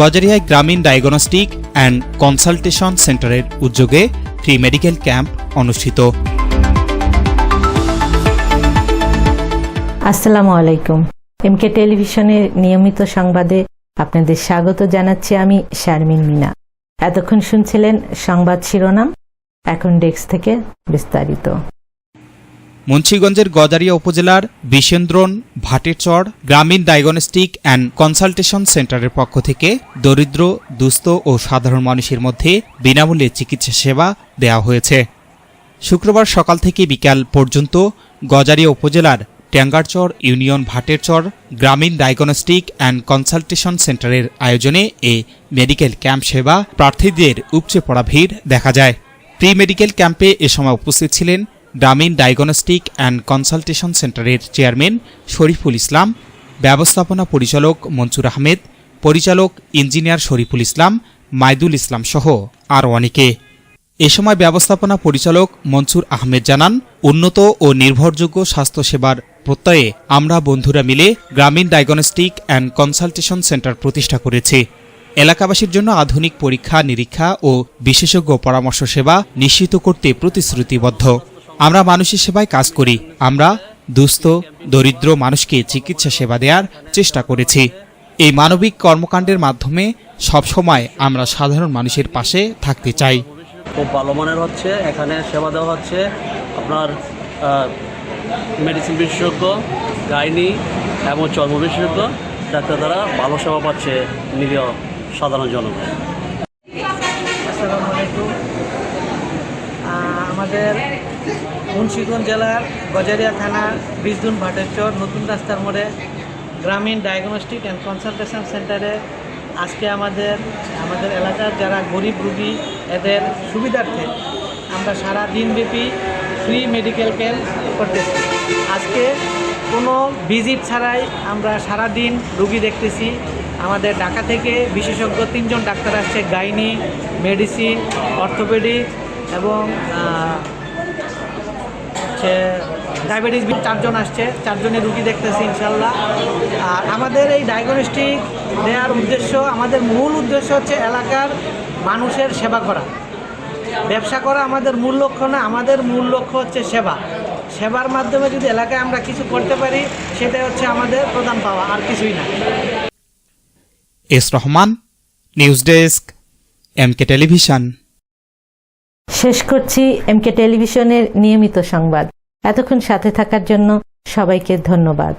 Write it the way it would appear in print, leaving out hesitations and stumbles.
গজারিয়ায় গ্রামীণ diagnostic and consultation সেন্টারের উদ্যোগে ফ্রি মেডিকেল ক্যাম্প অনুষ্ঠিত। আসসালামু আলাইকুম। এমকে টেলিভিশনের নিয়মিত সংবাদে আপনাদের স্বাগত জানাচ্ছি আমি শারমিন মিনা। এতক্ষণ শুনছিলেন সংবাদ শিরোনাম, এখন ডেস্ক থেকে বিস্তারিত। মুন্সিগঞ্জের গজারিয়া উপজেলার বিশেন্দ্রন ভাটেরচর গ্রামীণ ডায়াগনস্টিক অ্যান্ড কনসালটেশন সেন্টারের পক্ষ থেকে দরিদ্র, দুস্থ ও সাধারণ মানুষের মধ্যে বিনামূল্যে চিকিৎসা সেবা দেওয়া হয়েছে। শুক্রবার সকাল থেকে বিকাল পর্যন্ত গজারিয়া উপজেলার ট্যাঙ্গারচর ইউনিয়ন ভাটেরচর গ্রামীণ ডায়াগনস্টিক অ্যান্ড কনসালটেশন সেন্টারের আয়োজনে এ মেডিকেল ক্যাম্প সেবা প্রার্থীদের উপচে পড়া ভিড় দেখা যায়। প্রি মেডিকেল ক্যাম্পে এ সময় উপস্থিত ছিলেন গ্রামীণ ডায়াগনস্টিক অ্যান্ড কনসালটেশন সেন্টারের চেয়ারম্যান শরীফুল ইসলাম, ব্যবস্থাপনা পরিচালক মনসুর আহমেদ, পরিচালক ইঞ্জিনিয়ার শরীফুল ইসলাম, মাইদুল ইসলাম সহ আরও অনেকে। এ সময় ব্যবস্থাপনা পরিচালক মনসুর আহমেদ জানান, উন্নত ও নির্ভরযোগ্য স্বাস্থ্যসেবার প্রত্যয়ে আমরা বন্ধুরা মিলে গ্রামীণ ডায়াগনস্টিক অ্যান্ড কনসালটেশন সেন্টার প্রতিষ্ঠা করেছি। এলাকাবাসীর জন্য আধুনিক পরীক্ষা নিরীক্ষা ও বিশেষজ্ঞ পরামর্শ সেবা নিশ্চিত করতে প্রতিশ্রুতিবদ্ধ। আমরা মানুষের সেবায় কাজ করি। আমরা দুস্থ, দরিদ্র মানুষকে চিকিৎসা সেবা দেওয়ার চেষ্টা করেছি। এই মানবিক কর্মকাণ্ডের মাধ্যমে সবসময় আমরা সাধারণ মানুষের পাশে থাকতে চাই। খুব ভালো মানের হচ্ছে, এখানে সেবা দেওয়া হচ্ছে আপনার মেডিসিন বিশেষজ্ঞ, গাইনি এবং চর্ম বিশেষজ্ঞ ডাক্তার দ্বারা ভালো সেবা পাচ্ছে নিরীহ সাধারণ জনগণ। আসসালামু আলাইকুম। আমাদের মুন্সিগঞ্জ জেলার গজারিয়া থানার বিজদুন ভাটেরচর নতুন রাস্তার মোড়ে গ্রামীণ ডায়াগনস্টিক অ্যান্ড কনসালটেশন সেন্টারে আজকে আমাদের এলাকার যারা গরিব রোগী এদের সুবিধার্থে আমরা সারা দিনব্যাপী ফ্রি মেডিকেল ক্যাম্প করতেছি। আজকে কোনো ভিজিট ছাড়াই আমরা সারা দিন রোগী দেখতেছি। আমাদের ঢাকা থেকে বিশেষজ্ঞ 3 জন ডাক্তার আসছে, গাইনি, মেডিসিন, অর্থোপেডিক এবং ডায়াবেটিস 4 জন আসছে। 4 জনের রুগী দেখতেছি ইনশাল্লাহ। আর আমাদের এই ডায়াগনস্টিক দেওয়ার উদ্দেশ্য, আমাদের মূল উদ্দেশ্য হচ্ছে এলাকার মানুষের সেবা করা। ব্যবসা করা আমাদের মূল লক্ষ্য না, আমাদের মূল লক্ষ্য হচ্ছে সেবা। সেবার মাধ্যমে যদি এলাকায় আমরা কিছু করতে পারি, সেটাই হচ্ছে আমাদের প্রধান পাওয়া, আর কিছুই না। S Rahman, news desk, MK television. শেষ করছি এমকে টেলিভিশনের নিয়মিত সংবাদ। এতক্ষণ সাথে থাকার জন্য সবাইকে ধন্যবাদ।